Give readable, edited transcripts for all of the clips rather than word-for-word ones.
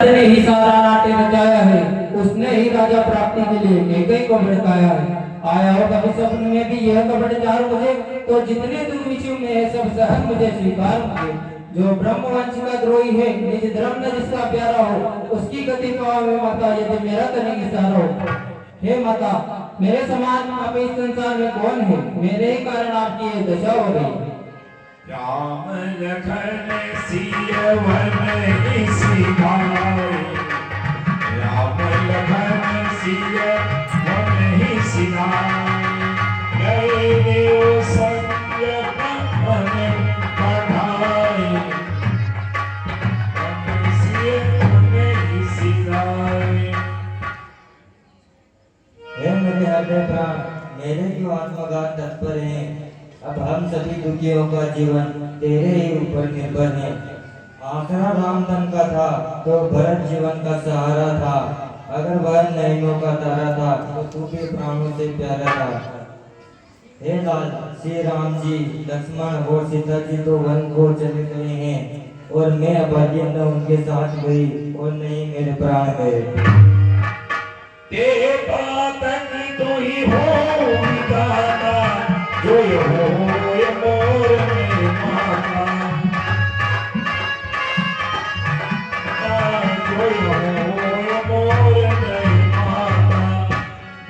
ने ही सारा नाट्य रचाया है, उसने ही राजा प्राप्ति के लिए एक को भड़काया है। आया हो कभी स्वप्न में भी यह कपट चार मुझे, तो जितने दुख विषयों में है सब सहन मुझे स्वीकार मुझे। जो ब्रह्मवंश का द्रोही है, निज धर्म न जिसका प्यारा हो, उसकी गति पावे माता यदि मेरा तनिक इशारा हो। हे माता, मेरे समान आप इस संसार में कौन है, मेरे ही कारण आपकी ये दशा हो गई। राम लखन सियवन इसी भाई, राम लखन सियवन इसी भाई, गए देव सत्य मन बढ़ाई, सियवन इसी भाई। हे मेरे हृदय प्राण, मेरे जो आत्मगान तत्पर हैं, अब हम सभी दुखियों का जीवन तेरे ही ऊपर निर्भर है। आखरा रामधन का था तो भरत जीवन का सहारा था, अगर वह नैनों का तारा था तो तू भी प्राणों से प्यारा था। हे लाल, श्री राम जी, लक्ष्मण और सीता जी तो वन को चले गए हैं, और मैं अभागी न उनके साथ गई और नहीं मेरे प्राण गए। तेरे पातन तो ही हो गाना, जो ये हो ये मोर में माता, जो ये हो ये मोर में माता।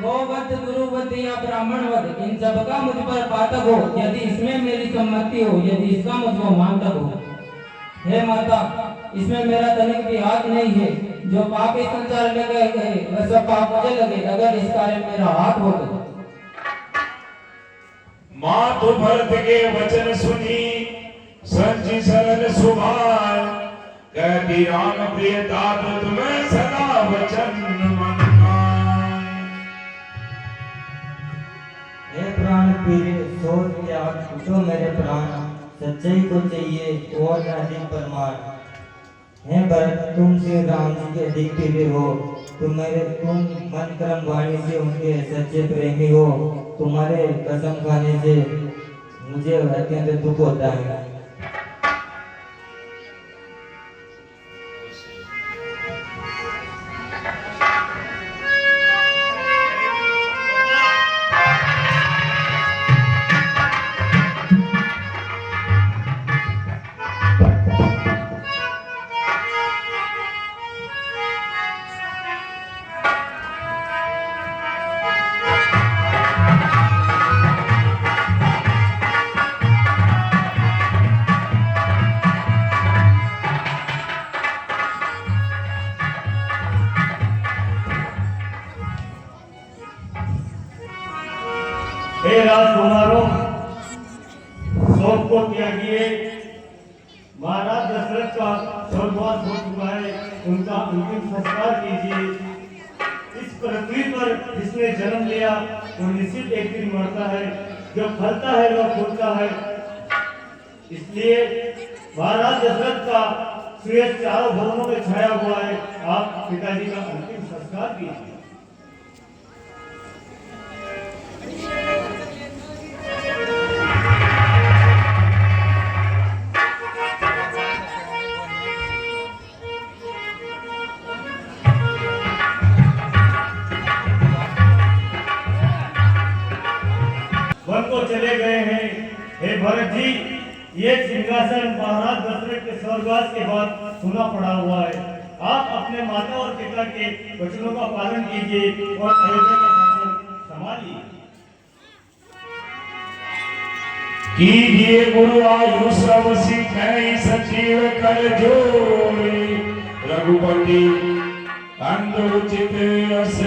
गोवध गुरुवध या ब्राह्मणवध इन सब का मुझ पर पातक हो, यदि इसमें मेरी सम्मति हो, यदि इसका मुझको मानतक हो। हे माता, इसमें मेरा तनिक भी हाथ नहीं है, जो पाप इस संसार में गए वह सब पाप मुझे लगे, अगर इस कार्य में मेरा हाथ हो तो। मातु भरत के वचन सुनी, संचि सरल सुभान, कहती राम प्रिय तात तुम्हें सदा वचन मनमान। हे प्राण प्रिय, सोच त्याग उठो मेरे प्राण, सच्चाई को चाहिए और न अधिक प्रमाण। हे भरत, तुम श्री राम जी के अधिक प्रिय हो, तुम मन कर्म वाणी से उनके सच्चे प्रेमी हो। तुम्हारे कसम खाने से मुझे अत्यंत दुख होता है। हे राजकुमारों, शोक को त्यागिए। महाराज दशरथ का स्वर्गवास हो चुका है, उनका अंतिम संस्कार कीजिए। इस पृथ्वी पर जिसने जन्म लिया वो निश्चित एक दिन मरता है, जो फलता है वह फूलता है। इसलिए महाराज दशरथ का श्रेय चारों भवनों में छाया हुआ है। आप पिताजी का अंतिम संस्कार कीजिए। वन को चले गए हैं। हे भरत जी, ये सिंहासन महाराज दशरथ के स्वर्गवास के बाद सुना पड़ा हुआ है। आप अपने माता और पिता के वचनों का पालन कीजिए और अयोध्या का शासन संभालिए। कीजिए गुरु आयु सब सिखाई, सचिव कर जोड़े, रघुपति अंध उचित अस,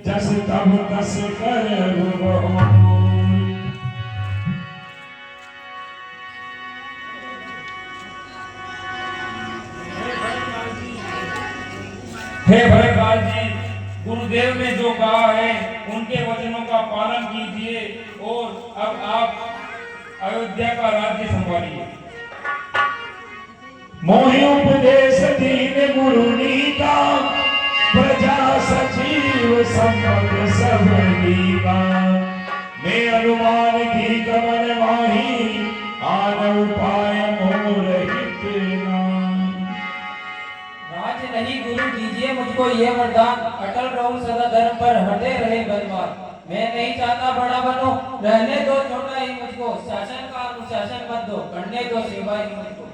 जस तब तस कर बहु। हे भरतलाल जी, गुरुदेव ने जो कहा है उनके वचनों का पालन कीजिए और अब आप अयोध्या का राज्य संभालिए। मोहि उपदेश दीन गुरु नीता, प्रजा सचिव संपद सब नीता। मैं अनुमान की गमन माही, आन उपाय मोर हित नाम। आज नहीं गुरु दीजिए मुझको ये वरदान, अटल रहूं सदा धर्म पर, हटे रहे बलवान। मैं नहीं चाहता बड़ा बनो, रहने दो छोटा ही मुझको, शासन का अनुशासन मत दो, करने दो सेवा ही मुझको।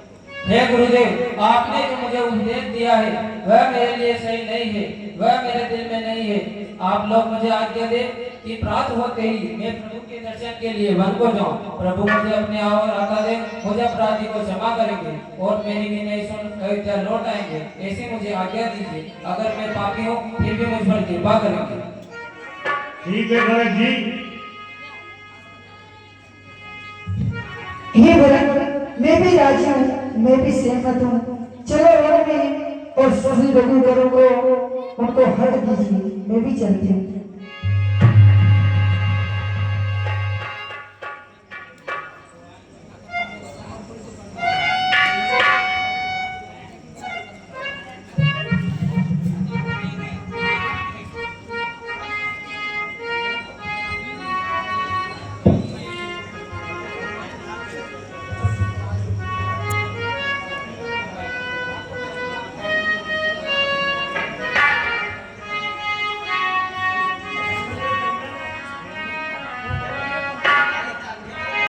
हे गुरुदेव, आपने जो मुझे उपदेश दिया है वह मेरे लिए सही नहीं है, वह मेरे दिल में नहीं है। आप लोग मुझे आज्ञा दे कि प्रात होते ही मैं प्रभु के दर्शन के लिए वन को जाऊं। प्रभु मुझे अपने और आका दे, मुझे अपराधी को क्षमा करेंगे और मेरी विनय सुन अयोध्या लौट आएंगे, ऐसी मुझे आज्ञा दीजिए। अगर मैं पापी हूँ फिर भी मुझ पर कृपा करेंगे। ठीक है भरत जी। हे भरत, मैं भी राजी हूँ, मैं भी सहमत हूँ। चलो वन में और सभी रघुवरों को उनको हर दीजिए, मैं भी चलती हूँ।